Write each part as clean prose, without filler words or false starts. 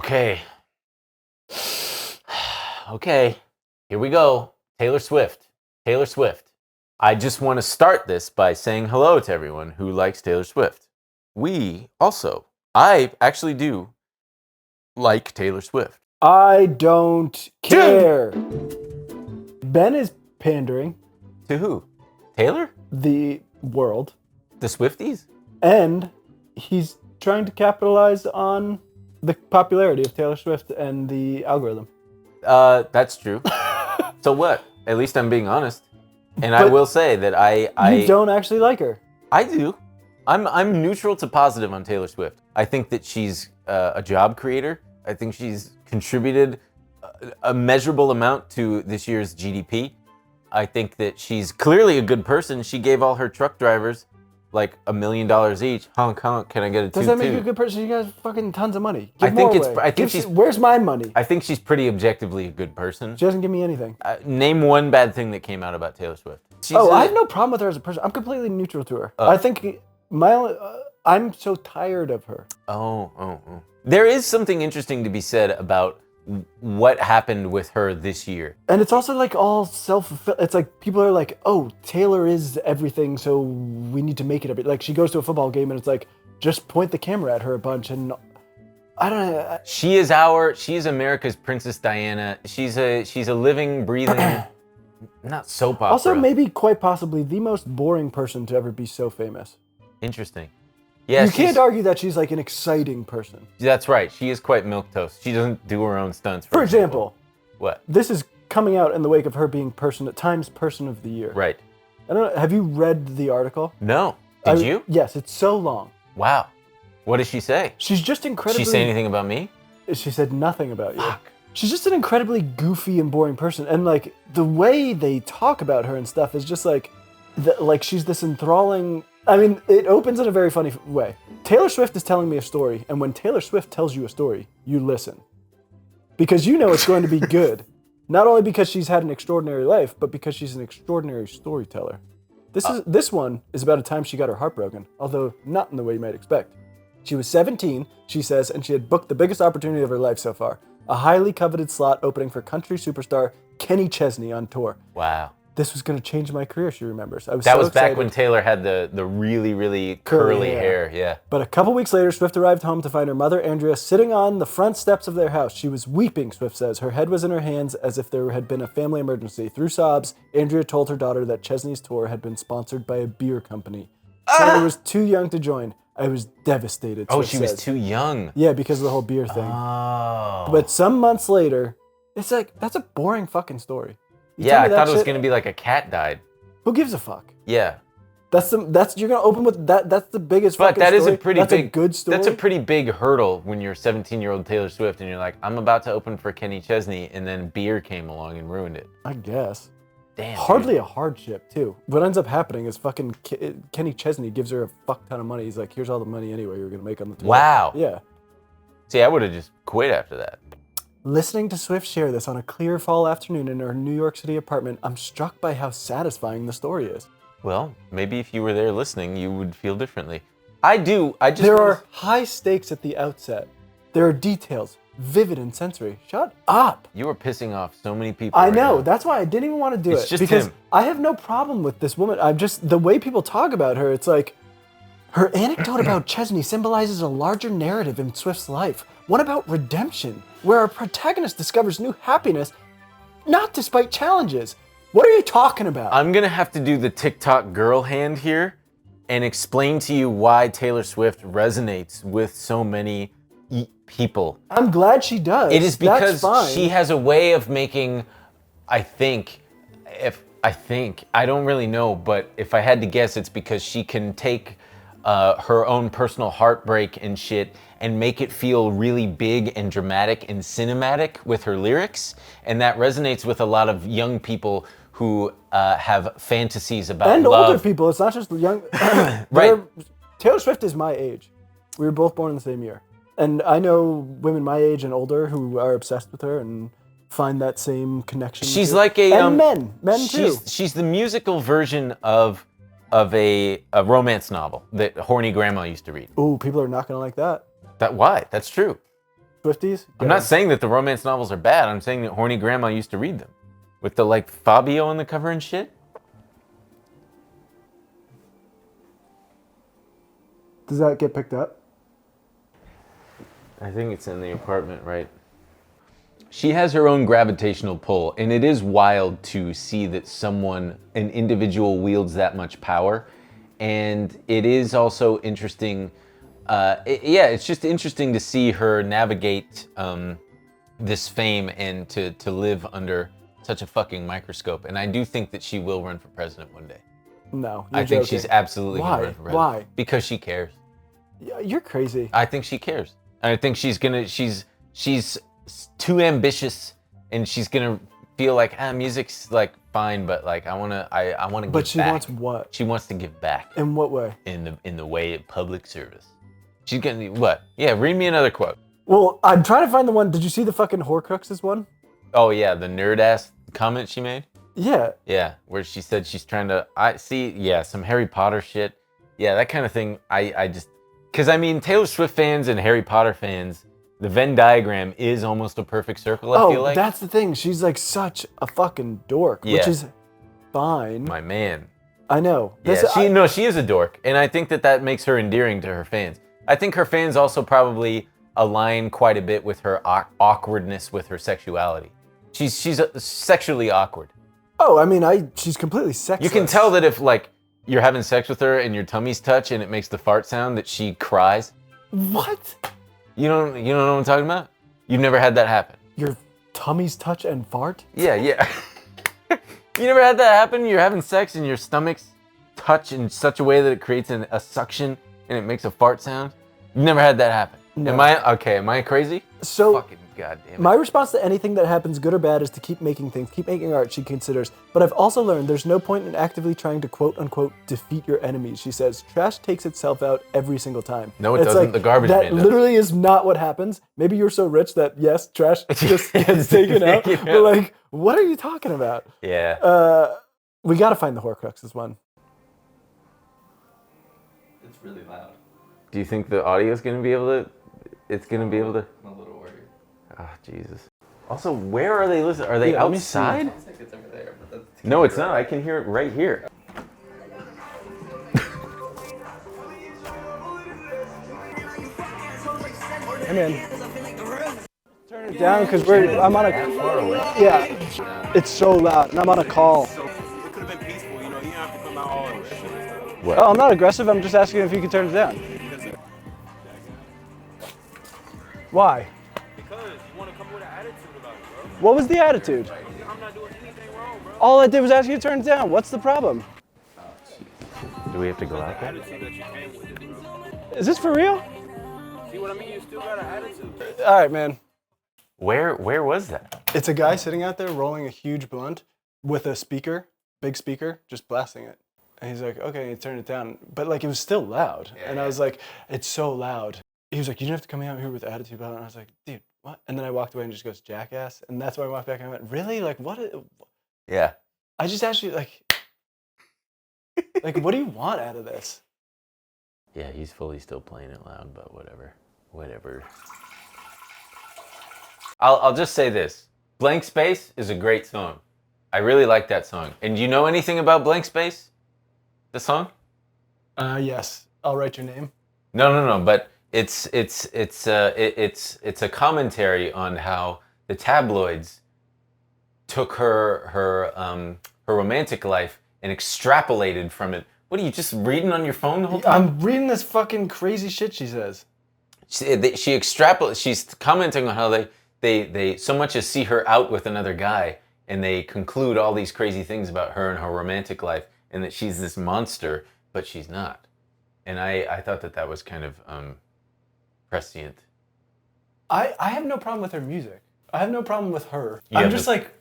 Okay. Okay. Here we go. Taylor Swift. Taylor Swift. I just want to start this by saying hello to everyone who likes Taylor Swift. I actually do like Taylor Swift. I don't care. Ben is pandering To who? Taylor? the world, The Swifties? and he's trying to capitalize on the popularity of Taylor Swift and the algorithm. That's true. So what? At least I'm being honest. And I will say that You don't actually like her. I do. I'm neutral to positive on Taylor Swift. I think that she's a job creator. I think she's contributed a measurable amount to this year's GDP. I think that she's clearly a good person. She gave all her truck drivers like $1 million each. Honk honk, can I get a Does toot that make you a toot? good person? You guys fucking tons of money. I Give think more it's- away. I think she's- Where's my money? I think she's pretty objectively a good person. She doesn't give me anything. Name one bad thing that came out about Taylor Swift. I have no problem with her as a person. I'm completely neutral to her. I think I'm so tired of her. Oh. There is something interesting to be said about what happened with her this year. And it's also like all self-fulfilling. It's like people are like, oh, Taylor is everything, so we need to make it everything. Like she goes to a football game and it's like, just point the camera at her a bunch and I don't know. She is America's Princess Diana. She's a living, breathing, not soap opera. Also, maybe quite possibly the most boring person to ever be so famous. Interesting. Yeah, You can't argue that she's like an exciting person. That's right. She is quite milquetoast. She doesn't do her own stunts. For example, what? this is coming out in the wake of her being Times Person of the Year. Right. I don't know. Have you read the article? No. Did you? Yes, it's so long. Wow. What does she say? She's just incredibly... Did she say anything about me? She said nothing about you. Fuck. She's just an incredibly goofy and boring person. And like the way they talk about her and stuff is just like she's this enthralling... I mean, it opens in a very funny way. Taylor Swift is telling me a story, and when Taylor Swift tells you a story, you listen. Because you know it's going to be good. Not only because she's had an extraordinary life, but because she's an extraordinary storyteller. This one is about a time she got her heart broken, although not in the way you might expect. She was 17, she says, and she had booked the biggest opportunity of her life so far. A highly coveted slot opening for country superstar Kenny Chesney on tour. Wow. This was going to change my career, she remembers. That was back when Taylor had the really, really curly hair. Yeah. But a couple weeks later, Swift arrived home to find her mother, Andrea, sitting on the front steps of their house. She was weeping, Swift says. Her head was in her hands as if there had been a family emergency. Through sobs, Andrea told her daughter that Chesney's tour had been sponsored by a beer company. Taylor was too young to join. I was devastated, Swift She says. was too young. Yeah, because of the whole beer thing. Oh. But some months later, it's like, that's a boring fucking story. You Yeah, tell I me thought that it was shit, going to be like a cat died. Who gives a fuck? Yeah. That's you're gonna open with that. That's the biggest. But fucking that is story. a pretty that's big a good story. That's a pretty big hurdle when you're 17-year-old Taylor Swift and you're like, I'm about to open for Kenny Chesney, and then beer came along and ruined it. I guess. Damn. Hardly dude. a hardship too. What ends up happening is fucking Kenny Chesney gives her a fuck ton of money. He's like, here's all the money anyway you're gonna make on the tour. Wow. Yeah. See, I would have just quit after that. Listening to Swift share this on a clear fall afternoon in her New York City apartment, I'm struck by how satisfying the story is. Well, maybe if you were there listening, you would feel differently. I do. I just. There are high stakes at the outset. There are details, vivid and sensory. Shut up. You are pissing off so many people. I right know. now. That's why I didn't even want to do It's it. just because him. I have no problem with this woman. I'm just, the way people talk about her, it's like, her anecdote about Chesney symbolizes a larger narrative in Swift's life. One about redemption, where our protagonist discovers new happiness, not despite challenges. What are you talking about? I'm going to have to do the TikTok girl hand here and explain to you why Taylor Swift resonates with so many people. I'm glad she does. It is That's because fine. she has a way of making, I don't really know, but if I had to guess, it's because she can take her own personal heartbreak and shit and make it feel really big and dramatic and cinematic with her lyrics. And that resonates with a lot of young people who have fantasies about and love. older people. It's not just the young. Right. Taylor Swift is my age. We were both born in the same year. And I know women my age and older who are obsessed with her and find that same connection. She's to, like a... And men too. She's the musical version of a romance novel that horny grandma used to read. Ooh, people are not going to like that. Why? That's true. Swifties? I'm not saying that the romance novels are bad. I'm saying that horny grandma used to read them. With the, like, Fabio on the cover and shit. Does that get picked up? I think it's in the apartment, right? She has her own gravitational pull, and it is wild to see that an individual wields that much power. And it is also interesting, it's just interesting to see her navigate this fame and to live under such a fucking microscope. And I do think that she will run for president one day. No, I think she's absolutely going to run for president. Why? Because she cares. You're crazy. I think she cares. I think she's too ambitious, and she's gonna feel like music's like fine, but like I wanna give back. But she wants what? She wants to give back. In what way? In the way of public service. She's gonna what? Yeah, read me another quote. Well, I'm trying to find the one. Did you see the fucking Horcruxes one? Oh yeah, the nerd ass comment she made. Yeah. Yeah, where she said she's trying to. Some Harry Potter shit. Yeah, that kind of thing. I just, because I mean, Taylor Swift fans and Harry Potter fans. The Venn diagram is almost a perfect circle, I feel like. That's the thing. She's like such a fucking dork, which is fine. My man. I know. She is a dork, and I think that makes her endearing to her fans. I think her fans also probably align quite a bit with her awkwardness with her sexuality. She's sexually awkward. Oh, I mean, she's completely sexless. You can tell that if like you're having sex with her and your tummies touch and it makes the fart sound, that she cries. What? You don't know what I'm talking about? You've never had that happen. Your tummies touch and fart? Yeah. You never had that happen? You're having sex and your stomachs touch in such a way that it creates a suction and it makes a fart sound? You've never had that happen? No. Am I crazy? So, fucking goddamn it. My response to anything that happens, good or bad, is to keep making things, keep making art, she considers. But I've also learned there's no point in actively trying to quote-unquote defeat your enemies. She says, trash takes itself out every single time. No, it doesn't. Like, the garbage man does. That literally is not what happens. Maybe you're so rich that, yes, trash just gets taken out. But like, what are you talking about? Yeah. We gotta find the Horcruxes one. It's really loud. Do you think the audio is going to be able to... It's going to be able to... I'm a little worried. Oh, Jesus. Also, where are they listening? Are they Yeah, let me outside? It sounds like it's over there, but that's... No, it's not. I can hear it right here. Hey, man. Turn it down, because I'm on a... Yeah, it's so loud, and I'm on a call. It could have been peaceful, you know, you don't have to come out all aggressive. What? Oh, I'm not aggressive. I'm just asking if you can turn it down. Why? Because you want to come with an attitude about it, bro. What was the attitude? I'm not doing anything wrong, bro. All I did was ask you to turn it down. What's the problem? Do we have to go out there? Attitude that you came with it, bro. Is this for real? See what I mean? You still got an attitude. All right, man. Where was that? It's a guy sitting out there rolling a huge blunt with a speaker, big speaker, just blasting it. And he's like, okay, he turned it down. But like, it was still loud. And I was like, it's so loud. He was like, you don't have to come out here with attitude about it. And I was like, dude, what? And then I walked away and just goes, jackass. And that's why I walked back and I went, really? Like, what? Yeah. I just asked you, like, what do you want out of this? Yeah, he's fully still playing it loud, but whatever. Whatever. I'll just say this. Blank Space is a great song. I really like that song. And do you know anything about Blank Space? The song? Yes. I'll write your name. No. But it's a commentary on how the tabloids took her romantic life and extrapolated from it. What are you just reading on your phone the whole time? I'm reading this fucking crazy shit she says. She's commenting on how they so much as see her out with another guy, and they conclude all these crazy things about her and her romantic life, and that she's this monster, but she's not. And I thought that was kind of prescient. I have no problem with her music. I have no problem with her. Yeah, I'm just like,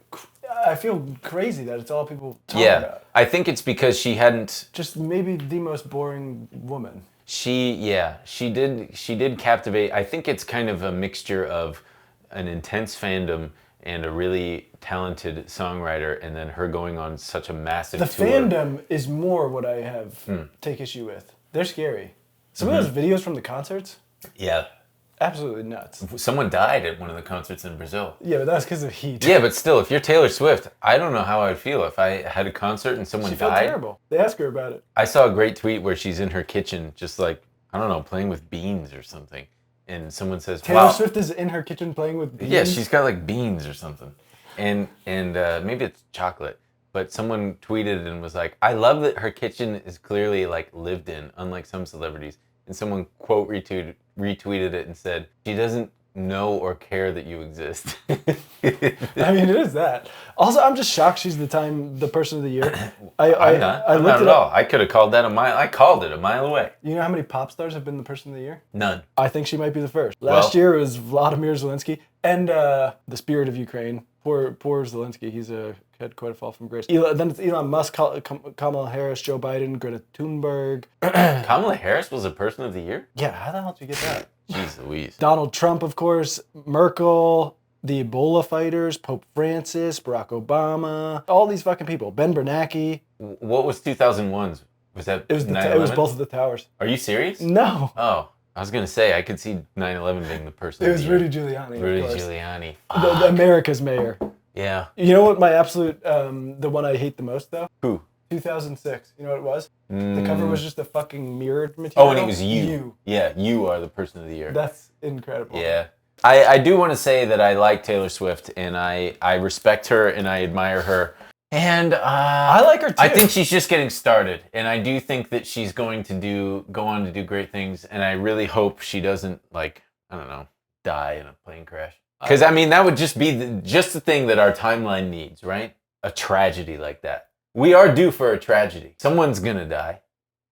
I feel crazy that it's all people talk about. I think it's because she hadn't... Just maybe the most boring woman. She did captivate. I think it's kind of a mixture of an intense fandom and a really talented songwriter, and then her going on such a massive The tour. fandom is more what I have take issue with. They're scary. Some of those videos from the concerts, Yeah. absolutely nuts. Someone died at one of the concerts in Brazil. Yeah, but that's because of heat. Yeah, but still, if you're Taylor Swift, I don't know how I'd feel if I had a concert and someone She felt died. terrible. They asked her about it. I saw a great tweet where she's in her kitchen, just like, I don't know, playing with beans or something. And someone says, Taylor wow. Swift is in her kitchen playing with beans. Yeah, she's got like beans or something. And maybe it's chocolate. But someone tweeted and was like, I love that her kitchen is clearly like lived in, unlike some celebrities. And someone quote retweeted it and said, she doesn't know or care that you exist. I mean, it is that. Also, I'm just shocked she's the person of the year. I'm not at all. I could have called that a mile. I called it a mile away. You know how many pop stars have been the person of the year? None. I think she might be the first. Last year it was Vladimir Zelensky and the spirit of Ukraine. Poor Zelensky. He's had quite a fall from grace. Then it's Elon Musk, Kamala Harris, Joe Biden, Greta Thunberg. Kamala Harris was a person of the year? Yeah, how the hell did you get that? Jeez Louise. Donald Trump, of course, Merkel, the Ebola fighters, Pope Francis, Barack Obama, all these fucking people. Ben Bernanke. What was 2001's? Was that It was 9/11? it was both of the towers. Are you serious? No. Oh, I was going to say, I could see 9/11 being the person It of was the year. Rudy Giuliani. Rudy of course. Giuliani. The America's mayor. Yeah. You know what my absolute, the one I hate the most though? Who? 2006. You know what it was? The cover was just a fucking mirrored material. Oh, and it was you. Yeah, you are the person of the year. That's incredible. Yeah. I do want to say that I like Taylor Swift, and I respect her, and I admire her. And I like her too. I think she's just getting started, and I do think that she's going to go on to do great things, and I really hope she doesn't, like, I don't know, die in a plane crash. Because, I mean, that would just be just the thing that our timeline needs, right? A tragedy like that. We are due for a tragedy. Someone's going to die.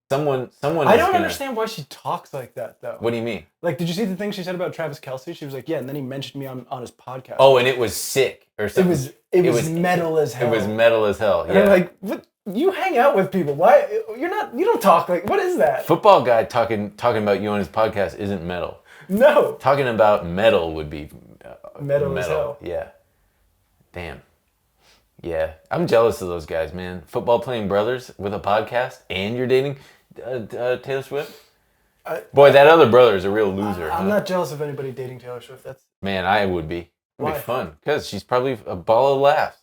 Someone I don't understand why she talks like that, though. What do you mean? Like, did you see the thing she said about Travis Kelce? She was like, yeah, and then he mentioned me on his podcast. Oh, and it was sick or something. It was metal as hell. It was metal as hell, And yeah. I'm like, what? You hang out with people. Why? You don't talk like, what is that? Football guy talking about you on his podcast isn't metal. No. Talking about metal would be Metal as hell. Yeah. Damn. Yeah. I'm jealous of those guys, man. Football playing brothers with a podcast, and you're dating Taylor Swift? Boy, that other brother is a real loser. I'm not jealous of anybody dating Taylor Swift. Man, I would be. It'd Why? be fun, because she's probably a ball of laughs.